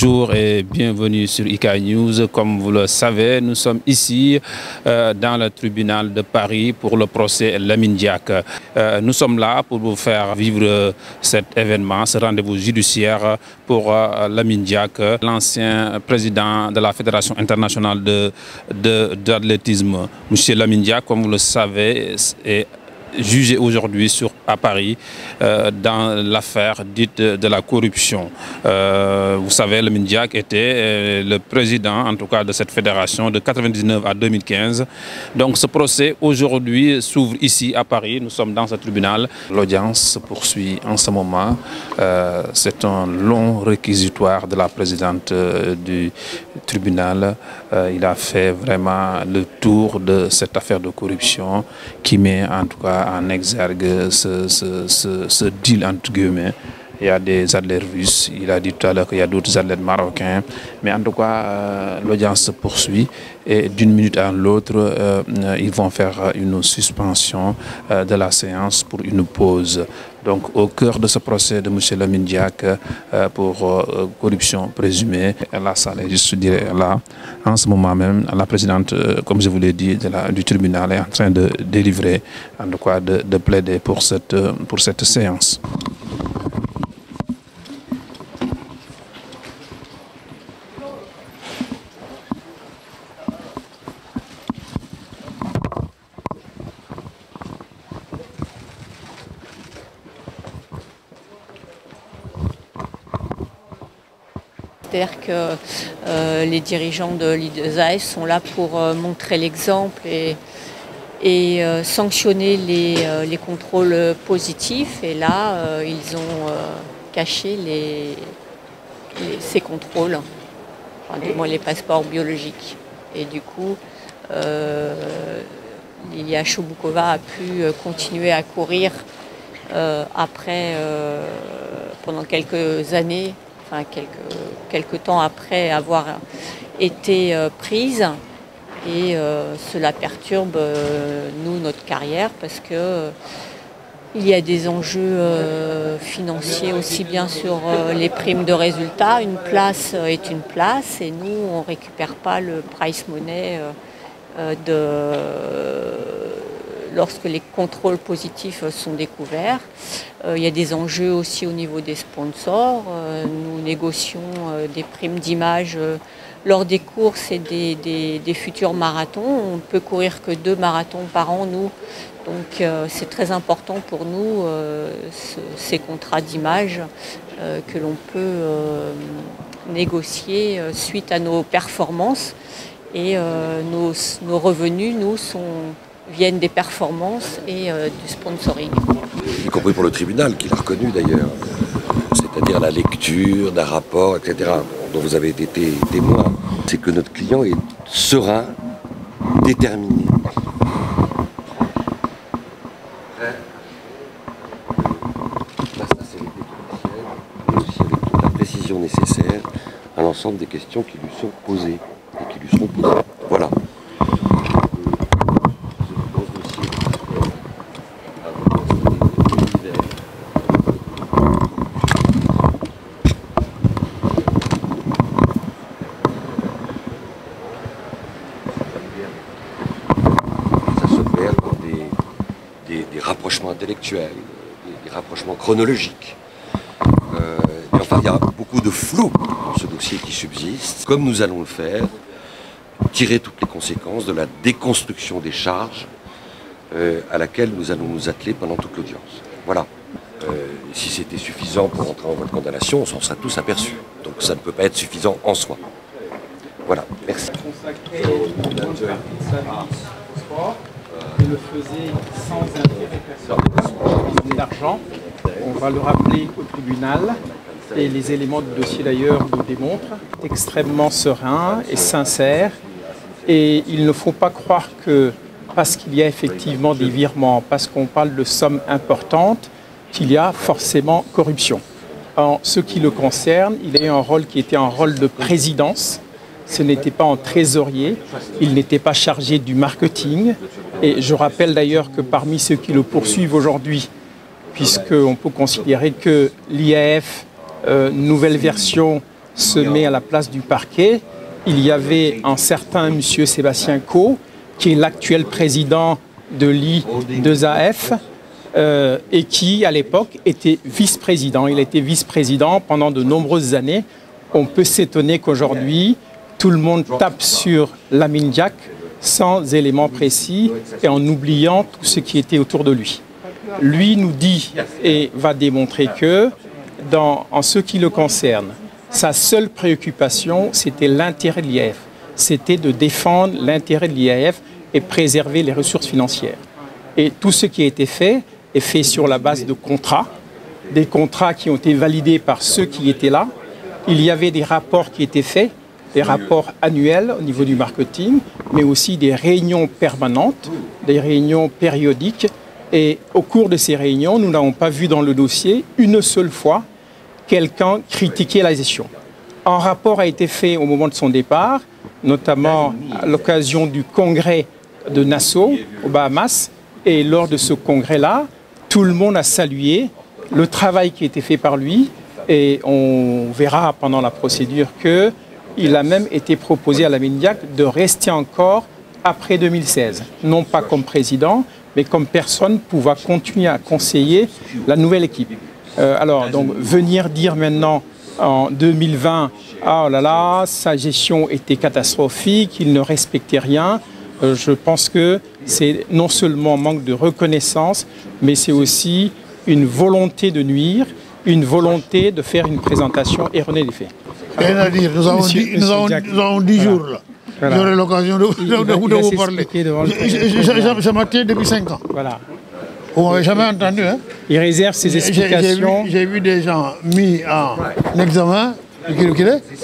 Bonjour et bienvenue sur IK News. Comme vous le savez, nous sommes ici dans le tribunal de Paris pour le procès Lamine Diack. Nous sommes là pour vous faire vivre cet événement, ce rendez-vous judiciaire pour Lamine Diack, l'ancien président de la Fédération internationale d'athlétisme. Monsieur Lamine Diack, comme vous le savez, est jugé aujourd'hui à Paris dans l'affaire dite de la corruption. Vous savez, Lamine Diack était le président, en tout cas, de cette fédération de 1999 à 2015. Donc ce procès aujourd'hui s'ouvre ici à Paris. Nous sommes dans ce tribunal. L'audience se poursuit en ce moment. C'est un long réquisitoire de la présidente du tribunal. Il a fait vraiment le tour de cette affaire de corruption qui met en tout cas en exergue ce deal entre guillemets. Il y a des athlètes russes, il a dit tout à l'heure qu'il y a d'autres athlètes marocains. Mais en tout cas, l'audience se poursuit et d'une minute à l'autre, ils vont faire une suspension de la séance pour une pause. Donc au cœur de ce procès de M. Lamine Diack pour corruption présumée, la salle est juste, je dirais, là. En ce moment même, la présidente, comme je vous l'ai dit, du tribunal est en train de délivrer, en tout cas de plaider pour cette séance. C'est-à-dire que les dirigeants de l'IAAF sont là pour montrer l'exemple et sanctionner les contrôles positifs. Et là, ils ont caché ces contrôles, enfin, du moins les passeports biologiques. Et du coup, Lilia Choboukova a pu continuer à courir après, pendant quelques années, enfin quelques temps après avoir été prise, et cela perturbe nous, notre carrière, parce que il y a des enjeux financiers aussi bien sur les primes de résultats. Une place est une place et nous on ne récupère pas le price money lorsque les contrôles positifs sont découverts. Il y a des enjeux aussi au niveau des sponsors. Nous négocions des primes d'image lors des courses et des futurs marathons. On ne peut courir que 2 marathons par an, nous. Donc c'est très important pour nous, ces contrats d'image que l'on peut négocier suite à nos performances. Et nos revenus, nous, viennent des performances et du sponsoring. Y compris pour le tribunal, qui l'a reconnu d'ailleurs, c'est-à-dire la lecture d'un rapport, etc., dont vous avez été témoin. C'est que notre client est serein, déterminé. Prêt à la sincérité mais aussi avec toute la précision nécessaire à l'ensemble des questions qui lui sont posées et qui lui seront posées. Voilà. Des rapprochements intellectuels, des rapprochements chronologiques. Et enfin, il y a beaucoup de flou dans ce dossier qui subsiste. Comme nous allons le faire, tirer toutes les conséquences de la déconstruction des charges à laquelle nous allons nous atteler pendant toute l'audience. Voilà. Si c'était suffisant pour entrer en voie de condamnation, on s'en serait tous aperçus. Donc ça ne peut pas être suffisant en soi. Voilà, merci. Il le faisait sans intérêt personnel d'argent. On va le rappeler au tribunal et les éléments du dossier d'ailleurs nous démontrent. Extrêmement serein et sincère, et il ne faut pas croire que parce qu'il y a effectivement des virements, parce qu'on parle de sommes importantes, qu'il y a forcément corruption. En ce qui le concerne, il a eu un rôle qui était un rôle de présidence. Ce n'était pas en trésorier, il n'était pas chargé du marketing. Et je rappelle d'ailleurs que parmi ceux qui le poursuivent aujourd'hui, puisqu'on peut considérer que l'IAAF, nouvelle version, se met à la place du parquet. Il y avait un certain monsieur Sébastien Coe, qui est l'actuel président de l'I2AF, et qui, à l'époque, était vice-président. Il était vice-président pendant de nombreuses années. On peut s'étonner qu'aujourd'hui, tout le monde tape sur Lamine Diack sans éléments précis et en oubliant tout ce qui était autour de lui. Lui nous dit et va démontrer que, en ce qui le concerne, sa seule préoccupation, c'était l'intérêt de l'IAF. C'était de défendre l'intérêt de l'IAF et préserver les ressources financières. Et tout ce qui a été fait est fait sur la base de contrats, des contrats qui ont été validés par ceux qui étaient là. Il y avait des rapports qui étaient faits, des rapports annuels au niveau du marketing, mais aussi des réunions permanentes, des réunions périodiques. Et au cours de ces réunions, nous n'avons pas vu dans le dossier une seule fois quelqu'un critiquer la gestion. Un rapport a été fait au moment de son départ, notamment à l'occasion du congrès de Nassau, aux Bahamas. Et lors de ce congrès-là, tout le monde a salué le travail qui a été fait par lui. Et on verra pendant la procédure qu'il a même été proposé à Lamine Diack de rester encore après 2016. Non pas comme président, mais comme personne pouvant continuer à conseiller la nouvelle équipe. Alors, donc, venir dire maintenant en 2020, ah oh là là, sa gestion était catastrophique, il ne respectait rien. Je pense que c'est non seulement un manque de reconnaissance, mais c'est aussi une volonté de nuire, une volonté de faire une présentation erronée des faits. Rien à dire, nous avons 10 jours là. Voilà. J'aurai l'occasion de vous parler. Je m'attends depuis 5 ans. Voilà. Vous m'avez jamais entendu, hein? Il réserve ses explications. J'ai vu des gens mis en examen,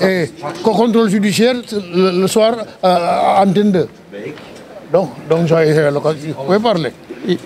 et contrôle judiciaire le soir à Antenne 2. Donc j'aurai l'occasion. Vous pouvez parler.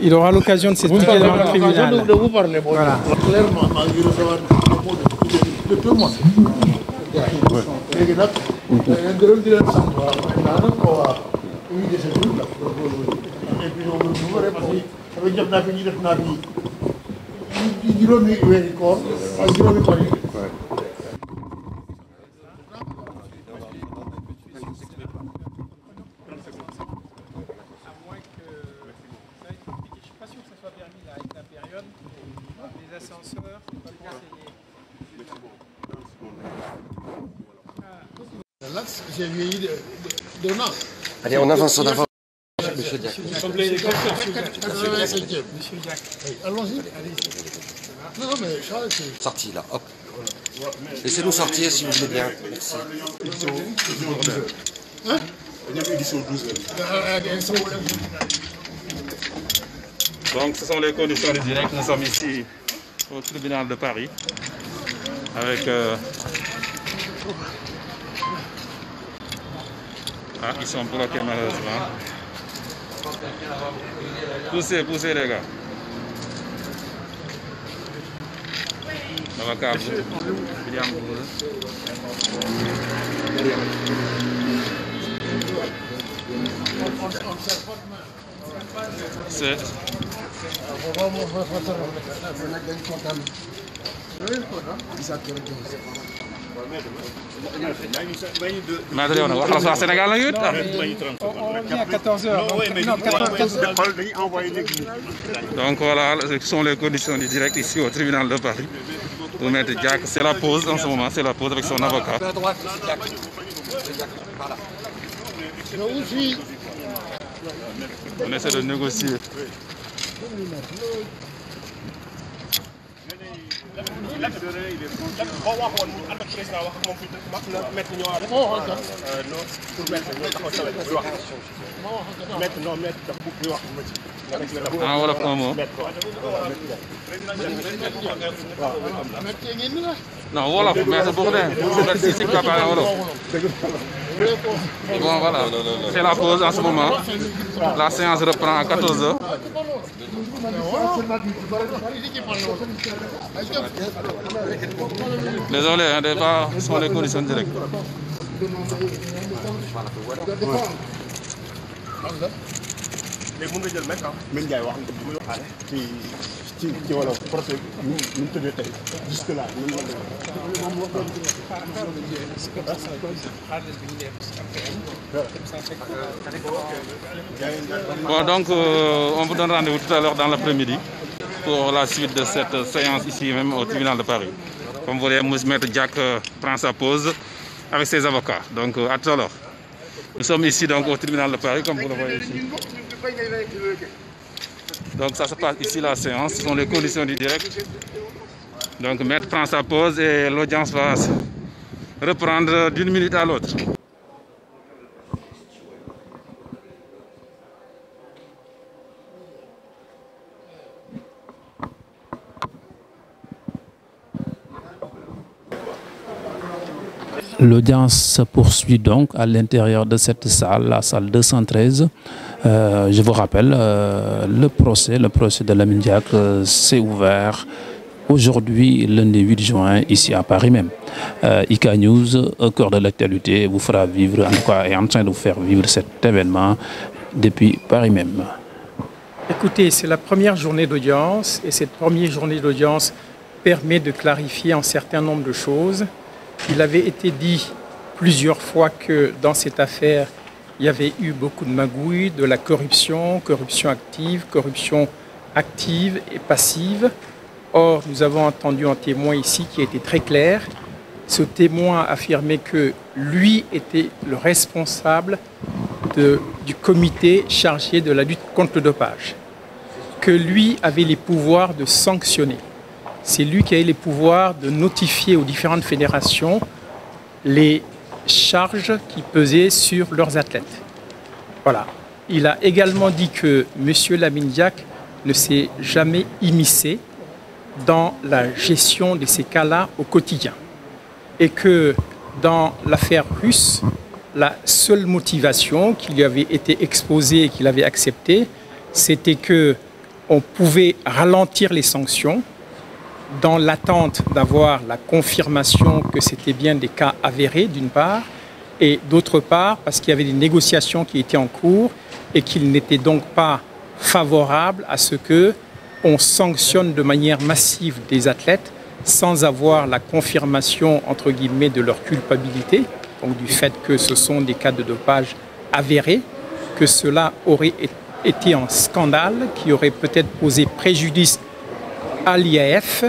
Il aura l'occasion de s'expliquer devant le tribunal. De vous parler, bon. Voilà. Clairement, malgré recevoir de tout le monde. J'ai vieilli de an. Allez, on avance, on avance. Monsieur Diack. Allons-y. Non, mais Charles, c'est... Sorti là, hop. Laissez-nous sortir si vous voulez bien. Merci. Hein? Donc ce sont les conditions du direct. Nous sommes ici au tribunal de Paris avec... Ah, ils sont bloqués malheureusement. Poussez, poussez les gars. L'avocat William Gould. C'est... Maître yow nag wax la sax Sénégal la yut. On revient à 14h. Donc voilà, ce sont les conditions du direct ici au tribunal de Paris. Pour Maître Diack, c'est la pause en ce moment, c'est la pause avec son avocat. On essaie de négocier. Ah wolof un mot. Non wolof mais c'est beaucoup de si quoi parler wolof. Bon voilà, c'est la pause en ce moment. La séance reprend à 14h. Désolé, hein, des fois, ce sont les conditions directes. Bon, donc on vous donne rendez-vous tout à l'heure dans l'après-midi pour la suite de cette séance ici même au tribunal de Paris. Comme vous voyez, Maître Diack prend sa pause avec ses avocats. Donc à tout à l'heure. Nous sommes ici donc au tribunal de Paris, comme vous le voyez ici. Donc ça se passe ici la séance, ce sont les conditions du direct. Donc Maître prend sa pause et l'audience va reprendre d'une minute à l'autre. L'audience se poursuit donc à l'intérieur de cette salle, la salle 213. Je vous rappelle, le procès de Lamine Diack s'est ouvert aujourd'hui, lundi 8 juin, ici à Paris même. IK News, au cœur de l'actualité, vous fera vivre, en tout cas, est en train de vous faire vivre cet événement depuis Paris même. Écoutez, c'est la première journée d'audience et cette première journée d'audience permet de clarifier un certain nombre de choses. Il avait été dit plusieurs fois que dans cette affaire, il y avait eu beaucoup de magouilles, de la corruption, corruption active et passive. Or, nous avons entendu un témoin ici qui a été très clair. Ce témoin affirmait que lui était le responsable du comité chargé de la lutte contre le dopage, que lui avait les pouvoirs de sanctionner. C'est lui qui a eu les pouvoirs de notifier aux différentes fédérations les charges qui pesaient sur leurs athlètes. Voilà. Il a également dit que M. Lamine Diack ne s'est jamais immiscé dans la gestion de ces cas-là au quotidien. Et que dans l'affaire russe, la seule motivation qui lui avait été exposée et qu'il avait acceptée, c'était qu'on pouvait ralentir les sanctions dans l'attente d'avoir la confirmation que c'était bien des cas avérés, d'une part, et d'autre part, parce qu'il y avait des négociations qui étaient en cours et qu'il n'était donc pas favorable à ce qu'on sanctionne de manière massive des athlètes sans avoir la confirmation, entre guillemets, de leur culpabilité, donc du fait que ce sont des cas de dopage avérés, que cela aurait été un scandale qui aurait peut-être posé préjudice à l'IAF,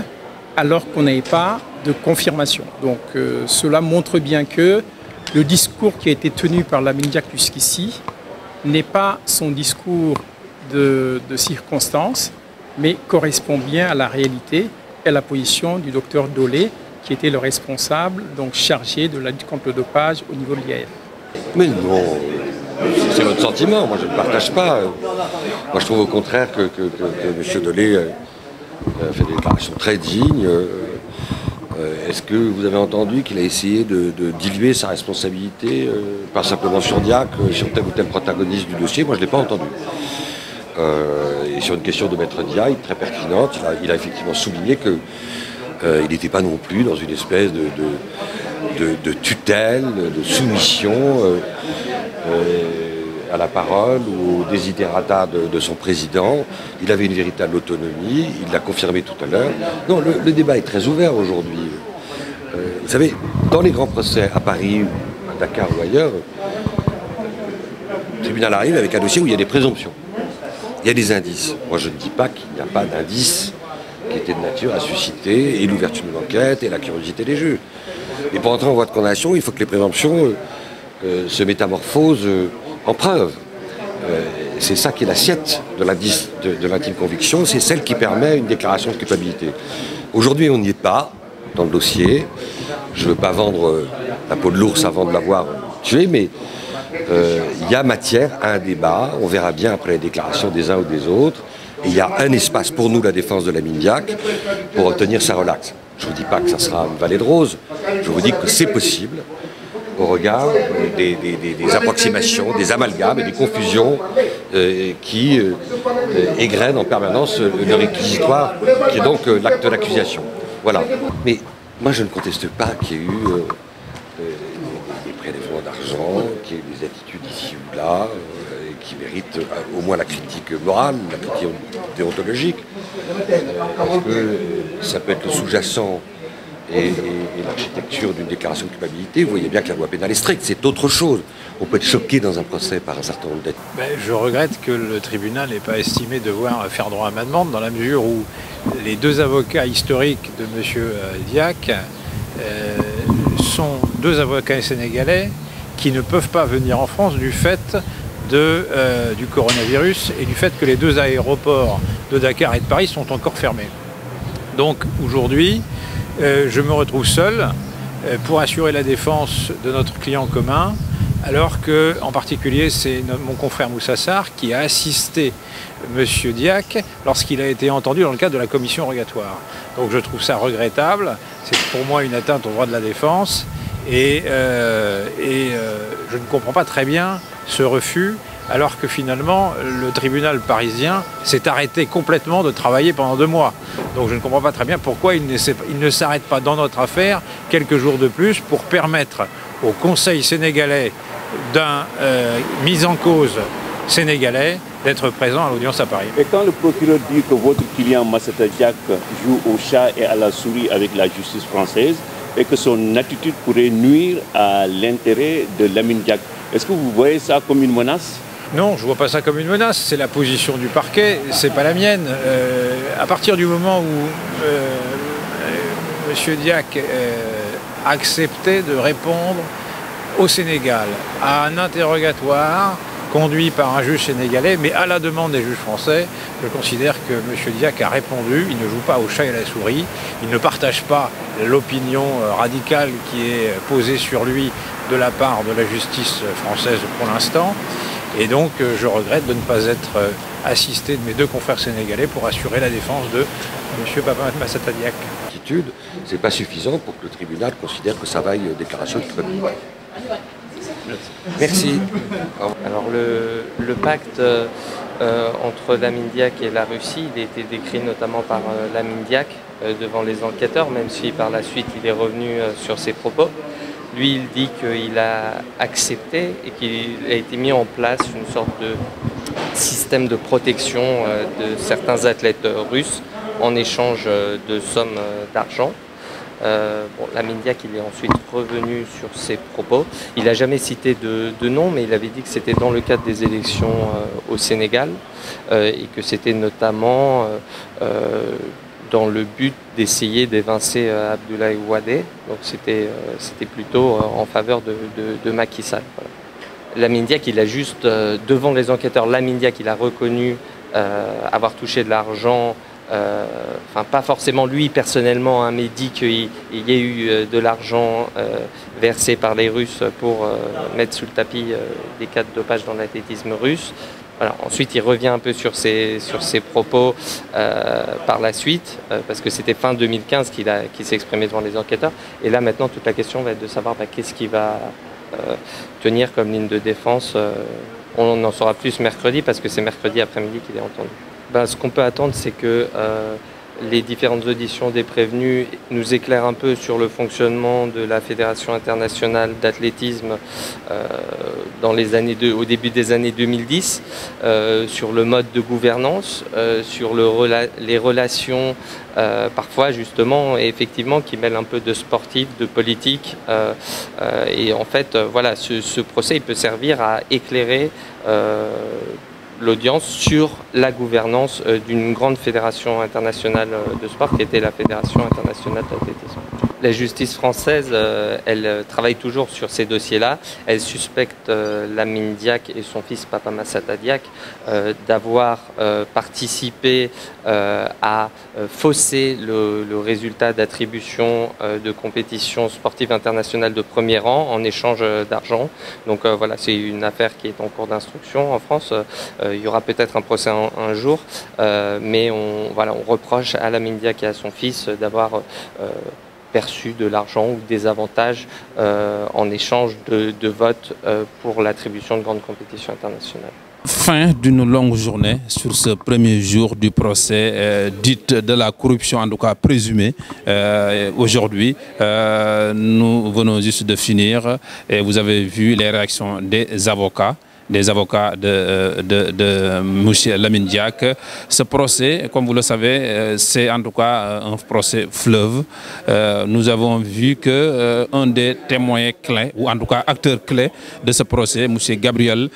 alors qu'on n'avait pas de confirmation. Donc cela montre bien que le discours qui a été tenu par Lamine Diack jusqu'ici n'est pas son discours de circonstance, mais correspond bien à la réalité et à la position du docteur Dolé, qui était le responsable, donc chargé de la lutte contre le dopage au niveau de l'IAF. Mais non, c'est votre sentiment, moi je ne le partage pas. Moi je trouve au contraire que M. Dolé fait des déclarations très dignes. Est-ce que vous avez entendu qu'il a essayé de diluer sa responsabilité, pas simplement sur Diack, sur tel ou tel protagoniste du dossier? Moi je ne l'ai pas entendu. Et sur une question de Maître Diack, très pertinente, il a effectivement souligné qu'il n'était pas non plus dans une espèce de tutelle, de soumission à la parole ou au desiderata de son président. Il avait une véritable autonomie, il l'a confirmé tout à l'heure. Non, le débat est très ouvert aujourd'hui. Vous savez, dans les grands procès à Paris, à Dakar ou ailleurs, le tribunal arrive avec un dossier où il y a des présomptions. Il y a des indices. Moi, je ne dis pas qu'il n'y a pas d'indices qui étaient de nature à susciter et l'ouverture d'une enquête et la curiosité des juges. Et pour entrer en voie de condamnation, il faut que les présomptions se métamorphosent en preuve. C'est ça qui est l'assiette de l'intime conviction, c'est celle qui permet une déclaration de culpabilité. Aujourd'hui, on n'y est pas dans le dossier. Je ne veux pas vendre la peau de l'ours avant de l'avoir tué, mais il y a matière à un débat. On verra bien après les déclarations des uns ou des autres. Et il y a un espace pour nous, la défense de Lamine Diack, pour obtenir sa relaxe. Je ne vous dis pas que ça sera une vallée de roses. Je vous dis que c'est possible au regard des approximations, des amalgames et des confusions qui égrènent en permanence le réquisitoire, qui est donc l'acte d'accusation. Voilà. Mais moi, je ne conteste pas qu'il y ait eu des prélèvements d'argent, qu'il y ait des attitudes ici ou là, qui méritent au moins la critique morale, la critique déontologique. Parce que ça peut être le sous-jacent et l'architecture d'une déclaration de culpabilité. Vous voyez bien que la loi pénale est stricte, c'est autre chose. On peut être choqué dans un procès par un certain nombre d'êtres. Je regrette que le tribunal n'ait pas estimé devoir faire droit à ma demande, dans la mesure où les deux avocats historiques de M. Diack sont deux avocats sénégalais qui ne peuvent pas venir en France du fait du coronavirus et du fait que les deux aéroports de Dakar et de Paris sont encore fermés. Donc aujourd'hui, je me retrouve seul pour assurer la défense de notre client commun, alors que, en particulier, c'est mon confrère Moussa Sarr qui a assisté M. Diack lorsqu'il a été entendu dans le cadre de la commission rogatoire. Donc je trouve ça regrettable, c'est pour moi une atteinte au droit de la défense, et je ne comprends pas très bien ce refus, alors que finalement le tribunal parisien s'est arrêté complètement de travailler pendant 2 mois. Donc je ne comprends pas très bien pourquoi il ne s'arrête pas dans notre affaire quelques jours de plus pour permettre au Conseil sénégalais d'un mis en cause sénégalais d'être présent à l'audience à Paris. Et quand le procureur dit que votre client Massata Diack joue au chat et à la souris avec la justice française et que son attitude pourrait nuire à l'intérêt de Lamine Diack, est-ce que vous voyez ça comme une menace ? Non, je ne vois pas ça comme une menace, c'est la position du parquet, c'est pas la mienne. À partir du moment où M. Diack acceptait de répondre au Sénégal à un interrogatoire conduit par un juge sénégalais, mais à la demande des juges français, je considère que M. Diack a répondu, il ne joue pas au chat et à la souris, il ne partage pas l'opinion radicale qui est posée sur lui de la part de la justice française pour l'instant. Et donc, je regrette de ne pas être assisté de mes deux confrères sénégalais pour assurer la défense de M. Papa Massata Diack. C'est pas suffisant pour que le tribunal considère que ça vaille déclaration de culpabilité. Merci. Alors le pacte entre Lamine Diack et la Russie, il a été décrit notamment par Lamine Diack devant les enquêteurs, même si par la suite il est revenu sur ses propos. Lui, il dit qu'il a accepté et qu'il a été mis en place une sorte de système de protection de certains athlètes russes en échange de sommes d'argent. Lamine Diack, il est ensuite revenu sur ses propos. Il n'a jamais cité de nom, mais il avait dit que c'était dans le cadre des élections au Sénégal et que c'était notamment dans le but d'essayer d'évincer Abdoulaye Wade. Donc c'était plutôt en faveur de Macky Sall. Voilà. Lamine Diack, il a juste, devant les enquêteurs, Lamine Diack, il a reconnu avoir touché de l'argent, enfin pas forcément lui personnellement, hein, mais dit qu'il y a eu de l'argent versé par les Russes pour mettre sous le tapis des cas de dopage dans l'athlétisme russe. Voilà. Ensuite, il revient un peu sur ses propos par la suite, parce que c'était fin 2015 qu'il s'est exprimé devant les enquêteurs. Et là, maintenant, toute la question va être de savoir qu'est-ce qu'il va tenir comme ligne de défense. On en saura plus mercredi, parce que c'est mercredi après-midi qu'il est entendu. Ce qu'on peut attendre, c'est que les différentes auditions des prévenus nous éclairent un peu sur le fonctionnement de la Fédération internationale d'athlétisme au début des années 2010, sur le mode de gouvernance, sur les relations parfois justement et effectivement qui mêlent un peu de sportif, de politique. Et en fait, voilà, ce procès il peut servir à éclairer l'audience sur la gouvernance d'une grande fédération internationale de sport qui était la Fédération internationale d'athlétisme. La justice française, elle travaille toujours sur ces dossiers-là. Elle suspecte Lamine Diack et son fils Papa Massata Diack d'avoir participé à fausser le résultat d'attribution de compétitions sportives internationales de premier rang en échange d'argent. Donc voilà, c'est une affaire qui est en cours d'instruction en France. Il y aura peut-être un procès un jour, mais on reproche à Lamine Diack et à son fils d'avoir perçu de l'argent ou des avantages en échange de votes pour l'attribution de grandes compétitions internationales. Fin d'une longue journée sur ce premier jour du procès dit de la corruption, en tout cas présumée. Aujourd'hui, nous venons juste de finir et vous avez vu les réactions des avocats de M. Lamine Diack. Ce procès, comme vous le savez, c'est en tout cas un procès fleuve. Nous avons vu que un des témoins clés, ou en tout cas acteur clé de ce procès, M. Gabriel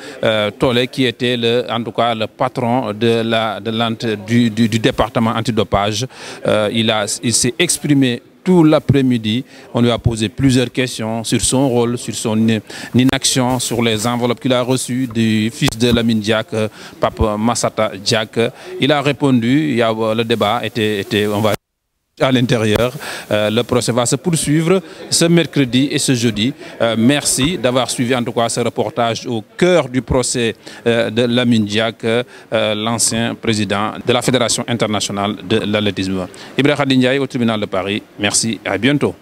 Tolé, qui était en tout cas le patron du département antidopage, il s'est exprimé tout l'après-midi. On lui a posé plusieurs questions sur son rôle, sur son inaction, sur les enveloppes qu'il a reçues du fils de Lamine Diack, Pape Massata Diack. Il a répondu, le débat était on va à l'intérieur. Le procès va se poursuivre ce mercredi et ce jeudi. Merci d'avoir suivi en tout cas ce reportage au cœur du procès de Lamine Diack, l'ancien président de la Fédération internationale de l'athlétisme. Ibrahima Ndiaye au tribunal de Paris. Merci et à bientôt.